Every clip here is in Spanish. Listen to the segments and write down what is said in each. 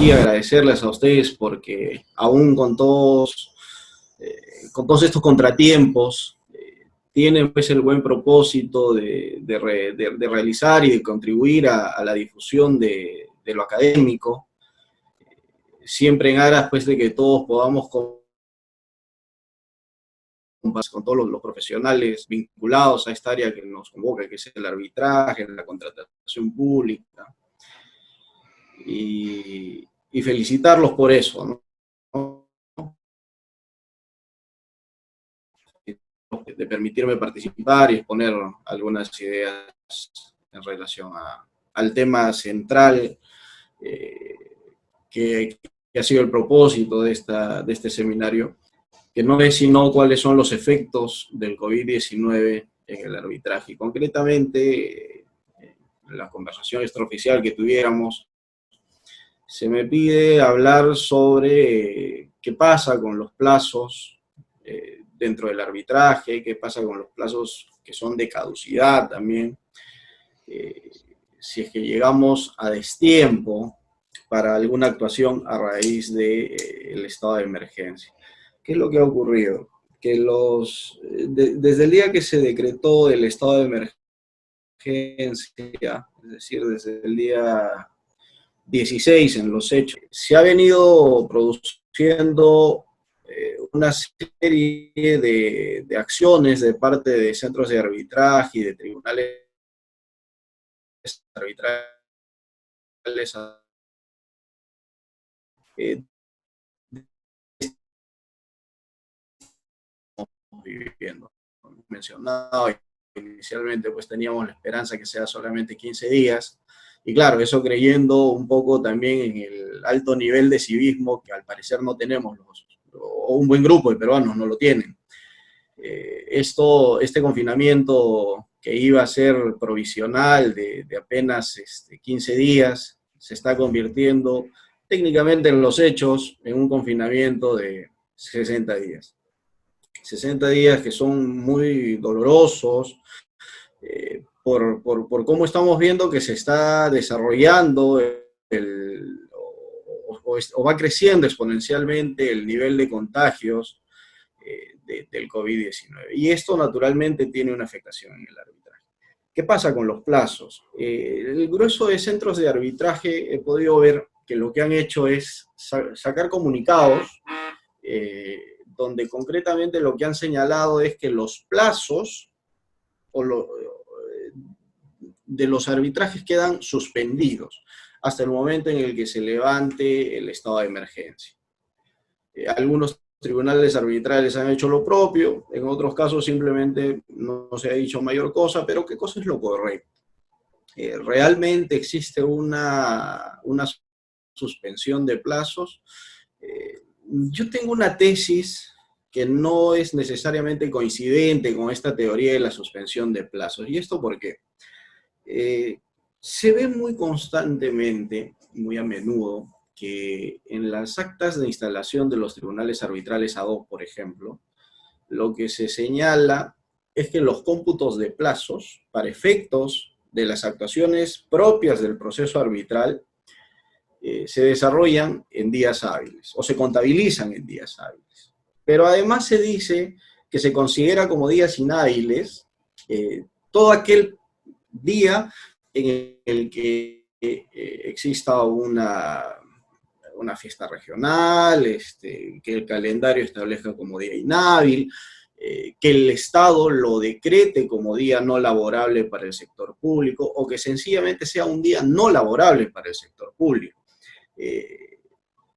sí agradecerles a ustedes porque aún con todos estos contratiempos, tienen pues el buen propósito de realizar y de contribuir a la difusión de lo académico, siempre en aras pues de que todos podamos con todos los profesionales vinculados a esta área que nos convoca, que es el arbitraje, la contratación pública, y felicitarlos por eso, ¿no? De permitirme participar y exponer algunas ideas en relación al tema central eh, que ha sido el propósito de este seminario, que no es sino cuáles son los efectos del COVID-19 en el arbitraje. Y concretamente, en la conversación extraoficial que tuviéramos, se me pide hablar sobre qué pasa con los plazos dentro del arbitraje, qué pasa con los plazos que son de caducidad también, si es que llegamos a destiempo para alguna actuación a raíz del estado de emergencia. ¿Qué es lo que ha ocurrido? Que desde el día que se decretó el estado de emergencia, es decir, desde el día 16 en los hechos, se ha venido produciendo una serie de acciones de parte de centros de arbitraje y de tribunales arbitrales eh, viviendo. Mencionado inicialmente, pues teníamos la esperanza que sea solamente 15 días, y claro, eso creyendo un poco también en el alto nivel de civismo que al parecer no tenemos, o un buen grupo de peruanos no lo tienen. Este confinamiento que iba a ser provisional de apenas 15 días, se está convirtiendo técnicamente en los hechos en un confinamiento de 60 días. 60 días que son muy dolorosos por cómo estamos viendo que se está desarrollando o va creciendo exponencialmente el nivel de contagios del COVID-19. Y esto naturalmente tiene una afectación en el arbitraje. ¿Qué pasa con los plazos? El grueso de centros de arbitraje he podido ver que lo que han hecho es sacar comunicados donde concretamente lo que han señalado es que los plazos de los arbitrajes quedan suspendidos hasta el momento en el que se levante el estado de emergencia. Algunos tribunales arbitrales han hecho lo propio, en otros casos simplemente no se ha dicho mayor cosa, pero ¿qué cosa es lo correcto? ¿Realmente existe una suspensión de plazos? Yo tengo una tesis que no es necesariamente coincidente con esta teoría de la suspensión de plazos. ¿Y esto por qué? Se ve muy constantemente, muy a menudo, que en las actas de instalación de los tribunales arbitrales ad hoc, por ejemplo, lo que se señala es que los cómputos de plazos, para efectos de las actuaciones propias del proceso arbitral, se desarrollan en días hábiles, o se contabilizan en días hábiles. Pero además se dice que se considera como días inhábiles todo aquel día en el que exista una fiesta regional, que el calendario establezca como día inhábil, que el Estado lo decrete como día no laborable para el sector público, o que sencillamente sea un día no laborable para el sector público.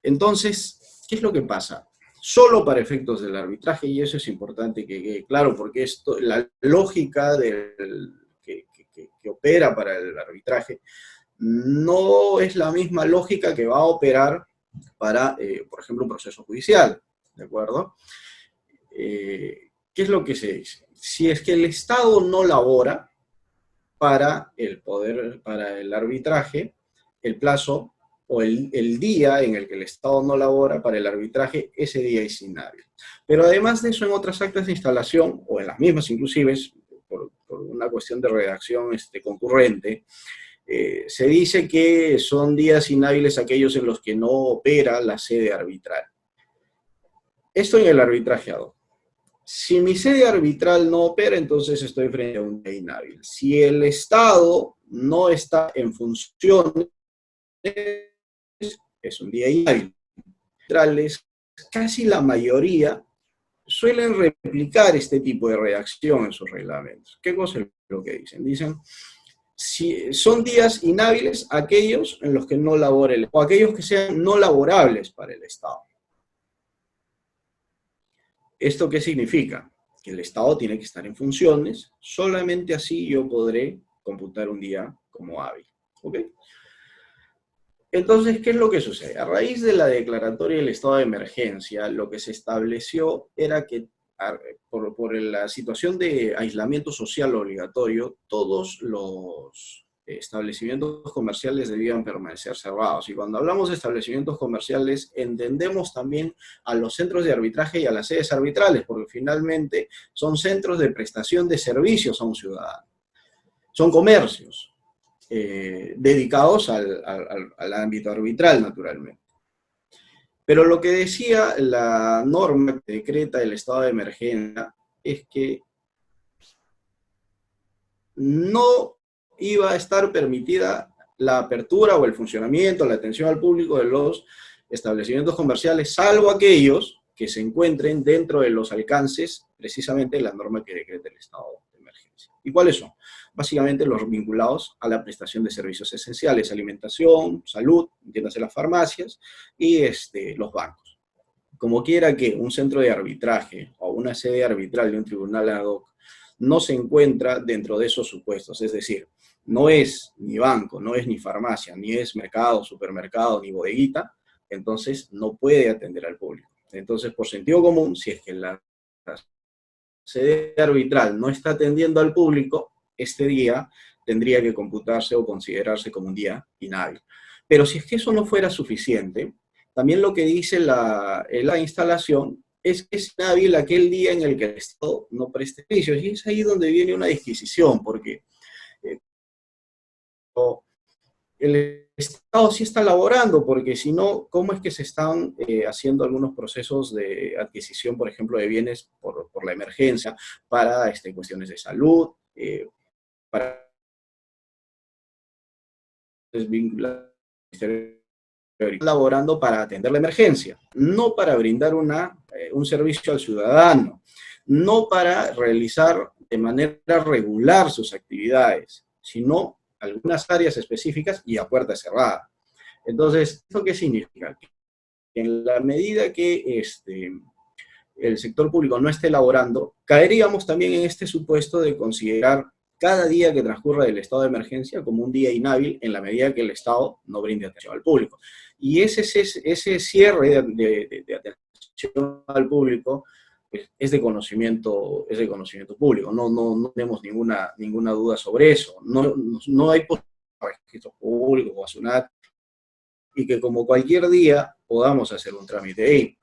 Entonces, ¿qué es lo que pasa? Solo para efectos del arbitraje, y eso es importante que quede claro, porque la lógica que opera para el arbitraje no es la misma lógica que va a operar para, por ejemplo, un proceso judicial, ¿de acuerdo? ¿Qué es lo que se dice? Si es que el Estado no labora para el arbitraje, el plazo o el día en el que el Estado no labora para el arbitraje, ese día es inhábil. Pero además de eso, en otras actas de instalación, o en las mismas inclusive, por una cuestión de redacción concurrente, Se dice que son días inhábiles aquellos en los que no opera la sede arbitral. Esto en el arbitraje ad hoc. Si mi sede arbitral no opera, entonces estoy frente a un día inhábil. Si el Estado no está en funciones, es un día inhábil. Casi la mayoría suelen replicar este tipo de redacción en sus reglamentos. ¿Qué cosa es lo que dicen? Dicen, si son días inhábiles aquellos en los que no labore el Estado, o aquellos que sean no laborables para el Estado. ¿Esto qué significa? Que el Estado tiene que estar en funciones, solamente así yo podré computar un día como hábil. ¿Ok? Entonces, ¿qué es lo que sucede? A raíz de la declaratoria del estado de emergencia, lo que se estableció era que por la situación de aislamiento social obligatorio, todos los establecimientos comerciales debían permanecer cerrados. Y cuando hablamos de establecimientos comerciales, entendemos también a los centros de arbitraje y a las sedes arbitrales, porque finalmente son centros de prestación de servicios a un ciudadano. Son comercios dedicados al ámbito arbitral, naturalmente. Pero lo que decía la norma que decreta el estado de emergencia es que no iba a estar permitida la apertura o el funcionamiento, la atención al público de los establecimientos comerciales, salvo aquellos que se encuentren dentro de los alcances, precisamente, de la norma que decreta el estado de emergencia. ¿Y cuáles son? Básicamente los vinculados a la prestación de servicios esenciales, alimentación, salud, entiéndase las farmacias, y los bancos. Como quiera que un centro de arbitraje o una sede arbitral de un tribunal ad hoc no se encuentra dentro de esos supuestos, es decir, no es ni banco, no es ni farmacia, ni es mercado, supermercado, ni bodeguita, entonces no puede atender al público. Entonces, por sentido común, si es que la sede arbitral no está atendiendo al público, este día tendría que computarse o considerarse como un día inhábil. Pero si es que eso no fuera suficiente, también lo que dice la instalación es que es inhábil aquel día en el que el Estado no preste servicios. Y es ahí donde viene una disquisición, porque el Estado sí está laborando, porque si no, ¿cómo es que se están haciendo algunos procesos de adquisición, por ejemplo, de bienes por la emergencia, para cuestiones de salud, para desvincular, laborando para atender la emergencia, no para brindar un servicio al ciudadano, no para realizar de manera regular sus actividades, sino algunas áreas específicas y a puerta cerrada. Entonces, ¿esto qué significa? Que en la medida que el sector público no esté laborando, caeríamos también en este supuesto de considerar cada día que transcurra del estado de emergencia como un día inhábil en la medida que el Estado no brinde atención al público. Y ese cierre de atención al público es de conocimiento público, no tenemos ninguna duda sobre eso. No hay registros públicos o ASUNAT, y que como cualquier día podamos hacer un trámite ahí.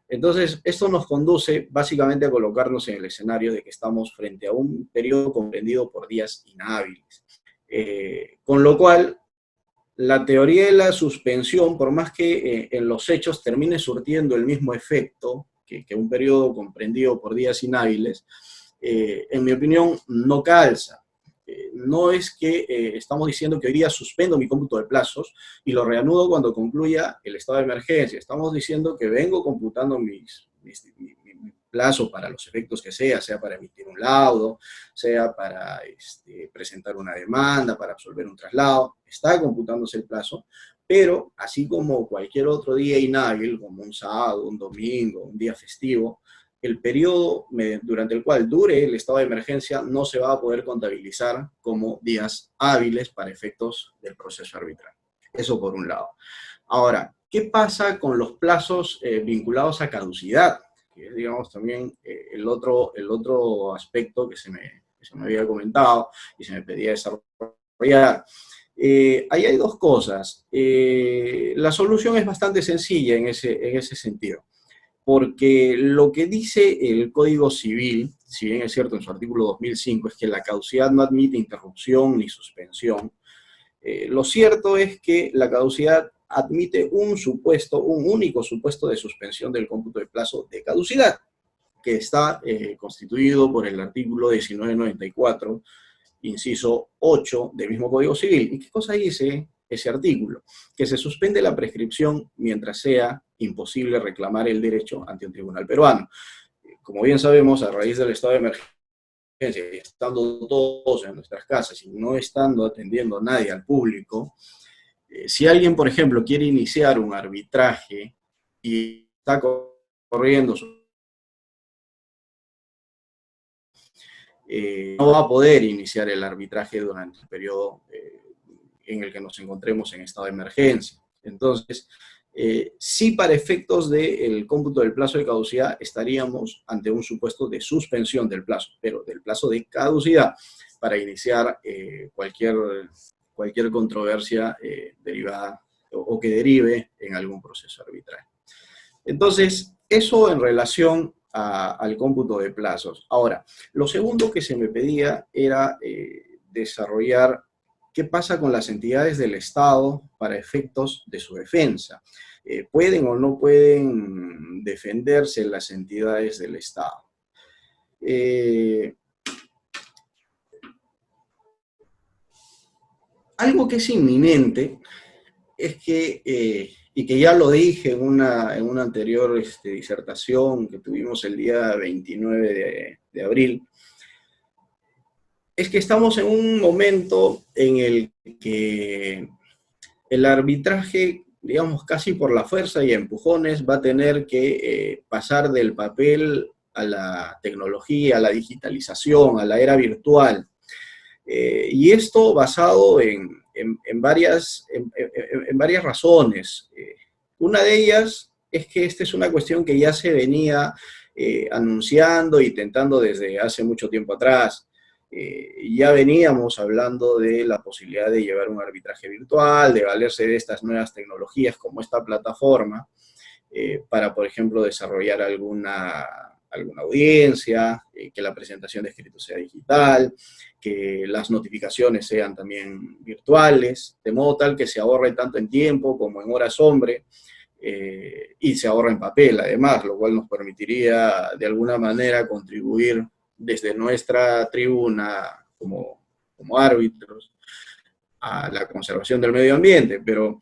Entonces, esto nos conduce básicamente a colocarnos en el escenario de que estamos frente a un periodo comprendido por días inhábiles. Con lo cual, la teoría de la suspensión, por más que en los hechos termine surtiendo el mismo efecto que un periodo comprendido por días inhábiles, en mi opinión, no calza. No es que estamos diciendo que hoy día suspendo mi cómputo de plazos y lo reanudo cuando concluya el estado de emergencia. Estamos diciendo que vengo computando mi plazo para los efectos que sea para emitir un laudo, sea para presentar una demanda, para absolver un traslado. Está computándose el plazo, pero así como cualquier otro día inhábil, como un sábado, un domingo, un día festivo, el periodo durante el cual dure el estado de emergencia no se va a poder contabilizar como días hábiles para efectos del proceso arbitral. Eso por un lado. Ahora, ¿qué pasa con los plazos vinculados a caducidad? Que es, digamos, también el otro aspecto que se me había comentado y se me pedía desarrollar. Ahí hay dos cosas. La solución es bastante sencilla en ese sentido, porque lo que dice el Código Civil, si bien es cierto en su artículo 2005, es que la caducidad no admite interrupción ni suspensión. Lo cierto es que la caducidad admite un supuesto, un único supuesto de suspensión del cómputo de plazo de caducidad, que está constituido por el artículo 1994, inciso 8 del mismo Código Civil. ¿Y qué cosa dice ese artículo? Que se suspende la prescripción mientras sea imposible reclamar el derecho ante un tribunal peruano. Como bien sabemos, a raíz del estado de emergencia, y estando todos en nuestras casas y no estando atendiendo a nadie, al público, si alguien, por ejemplo, quiere iniciar un arbitraje y está corriendo no va a poder iniciar el arbitraje durante el periodo en el que nos encontremos en estado de emergencia. Entonces, sí, para efectos del cómputo del plazo de caducidad estaríamos ante un supuesto de suspensión del plazo, pero del plazo de caducidad para iniciar cualquier controversia derivada o que derive en algún proceso arbitral. Entonces, eso en relación al cómputo de plazos. Ahora, lo segundo que se me pedía era desarrollar qué pasa con las entidades del Estado para efectos de su defensa. ¿Pueden o no pueden defenderse las entidades del Estado? Algo que es inminente es que, y que ya lo dije en una anterior disertación que tuvimos el día 29 de abril, es que estamos en un momento en el que el arbitraje, digamos, casi por la fuerza y empujones, va a tener que pasar del papel a la tecnología, a la digitalización, a la era virtual. Y esto basado en varias razones. Una de ellas es que esta es una cuestión que ya se venía anunciando y tentando desde hace mucho tiempo atrás. Ya veníamos hablando de la posibilidad de llevar un arbitraje virtual, de valerse de estas nuevas tecnologías como esta plataforma, para, por ejemplo, desarrollar alguna audiencia, que la presentación de escritos sea digital, que las notificaciones sean también virtuales, de modo tal que se ahorre tanto en tiempo como en horas hombre, y se ahorra en papel además, lo cual nos permitiría de alguna manera contribuir desde nuestra tribuna como árbitros a la conservación del medio ambiente, pero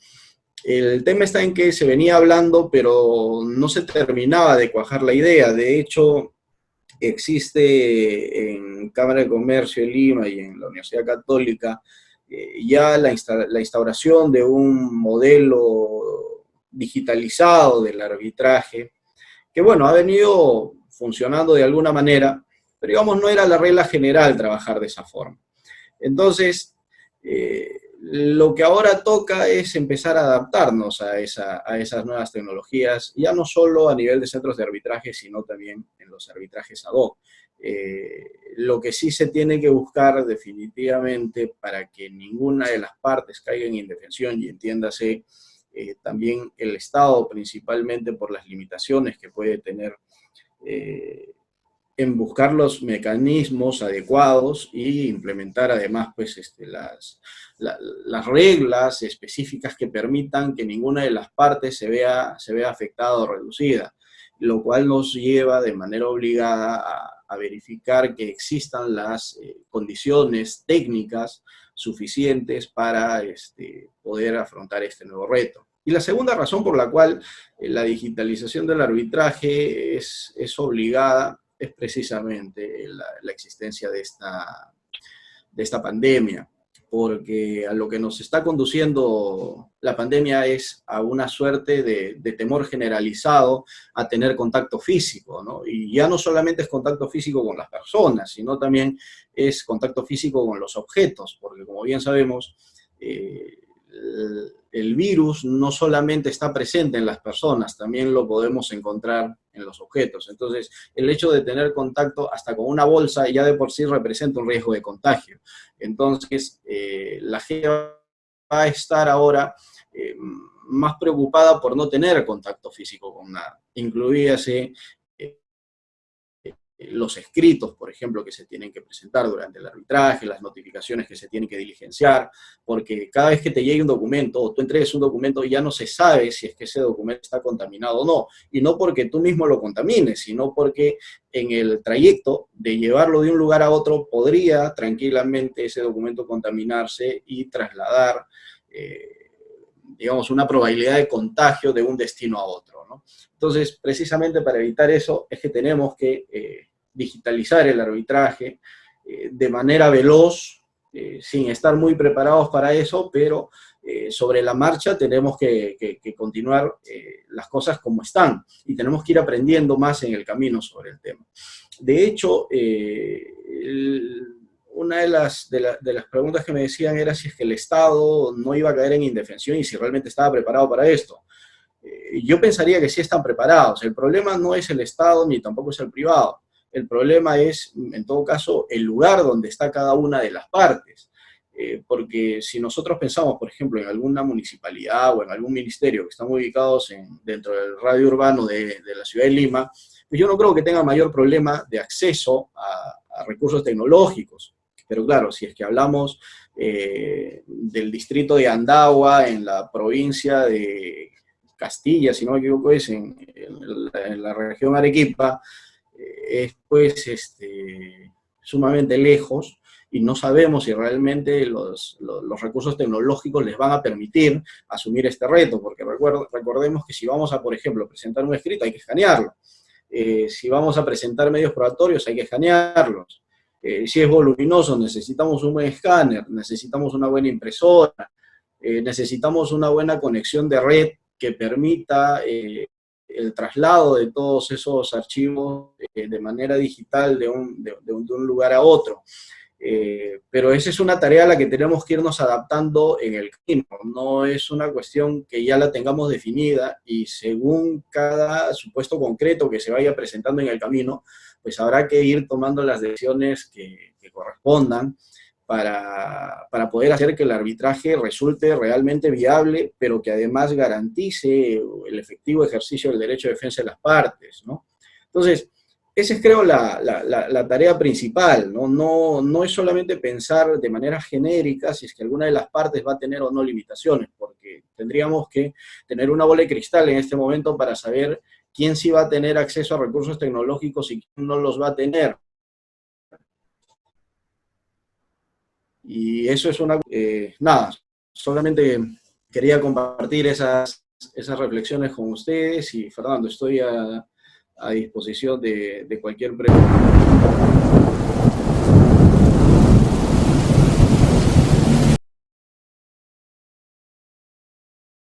el tema está en que se venía hablando, pero no se terminaba de cuajar la idea. De hecho, existe en Cámara de Comercio de Lima y en la Universidad Católica ya la instauración de un modelo digitalizado del arbitraje, que bueno, ha venido funcionando de alguna manera, pero digamos no era la regla general trabajar de esa forma. Entonces, lo que ahora toca es empezar a adaptarnos a esas nuevas tecnologías, ya no solo a nivel de centros de arbitraje, sino también en los arbitrajes ad hoc. Lo que sí se tiene que buscar definitivamente para que ninguna de las partes caiga en indefensión, y entiéndase también el Estado, principalmente por las limitaciones que puede tener en buscar los mecanismos adecuados y implementar además pues, las reglas específicas que permitan que ninguna de las partes se vea afectada o reducida, lo cual nos lleva de manera obligada a verificar que existan las condiciones técnicas suficientes para poder afrontar este nuevo reto. Y la segunda razón por la cual la digitalización del arbitraje es obligada es precisamente la existencia de esta pandemia, porque a lo que nos está conduciendo la pandemia es a una suerte de temor generalizado a tener contacto físico, ¿no? Y ya no solamente es contacto físico con las personas, sino también es contacto físico con los objetos, porque como bien sabemos, el virus no solamente está presente en las personas, también lo podemos encontrar en los objetos. Entonces, el hecho de tener contacto hasta con una bolsa ya de por sí representa un riesgo de contagio. Entonces, la gente va a estar ahora más preocupada por no tener contacto físico con nada, incluídase los escritos, por ejemplo, que se tienen que presentar durante el arbitraje, las notificaciones que se tienen que diligenciar, porque cada vez que te llegue un documento o tú entregues un documento ya no se sabe si es que ese documento está contaminado o no, y no porque tú mismo lo contamines, sino porque en el trayecto de llevarlo de un lugar a otro podría tranquilamente ese documento contaminarse y trasladar, digamos, una probabilidad de contagio de un destino a otro, ¿no? Entonces, precisamente para evitar eso es que tenemos que digitalizar el arbitraje de manera veloz, sin estar muy preparados para eso, pero sobre la marcha tenemos que continuar las cosas como están y tenemos que ir aprendiendo más en el camino sobre el tema. De hecho, una de las preguntas que me decían era si es que el Estado no iba a caer en indefensión y si realmente estaba preparado para esto. Yo pensaría que sí están preparados. El problema no es el Estado ni tampoco es el privado. El problema es, en todo caso, el lugar donde está cada una de las partes. Porque si nosotros pensamos, por ejemplo, en alguna municipalidad o en algún ministerio que están ubicados dentro del radio urbano de la ciudad de Lima, pues yo no creo que tenga mayor problema de acceso a recursos tecnológicos. Pero claro, si es que hablamos del distrito de Andagua, en la provincia de Castilla, si no me equivoco, es en la región Arequipa, es pues sumamente lejos y no sabemos si realmente los recursos tecnológicos les van a permitir asumir este reto, porque recordemos que si vamos a, por ejemplo, presentar un escrito hay que escanearlo, si vamos a presentar medios probatorios hay que escanearlos, si es voluminoso necesitamos un buen escáner, necesitamos una buena impresora, necesitamos una buena conexión de red que permita el traslado de todos esos archivos de manera digital de un lugar a otro. Pero esa es una tarea a la que tenemos que irnos adaptando en el camino, no es una cuestión que ya la tengamos definida y según cada supuesto concreto que se vaya presentando en el camino, pues habrá que ir tomando las decisiones que correspondan para poder hacer que el arbitraje resulte realmente viable, pero que además garantice el efectivo ejercicio del derecho de defensa de las partes, ¿no? Entonces, esa es, creo, la tarea principal, ¿no? No es solamente pensar de manera genérica si es que alguna de las partes va a tener o no limitaciones, porque tendríamos que tener una bola de cristal en este momento para saber quién sí va a tener acceso a recursos tecnológicos y quién no los va a tener. Y eso es nada, solamente quería compartir esas reflexiones con ustedes y Fernando, estoy a disposición de cualquier pregunta.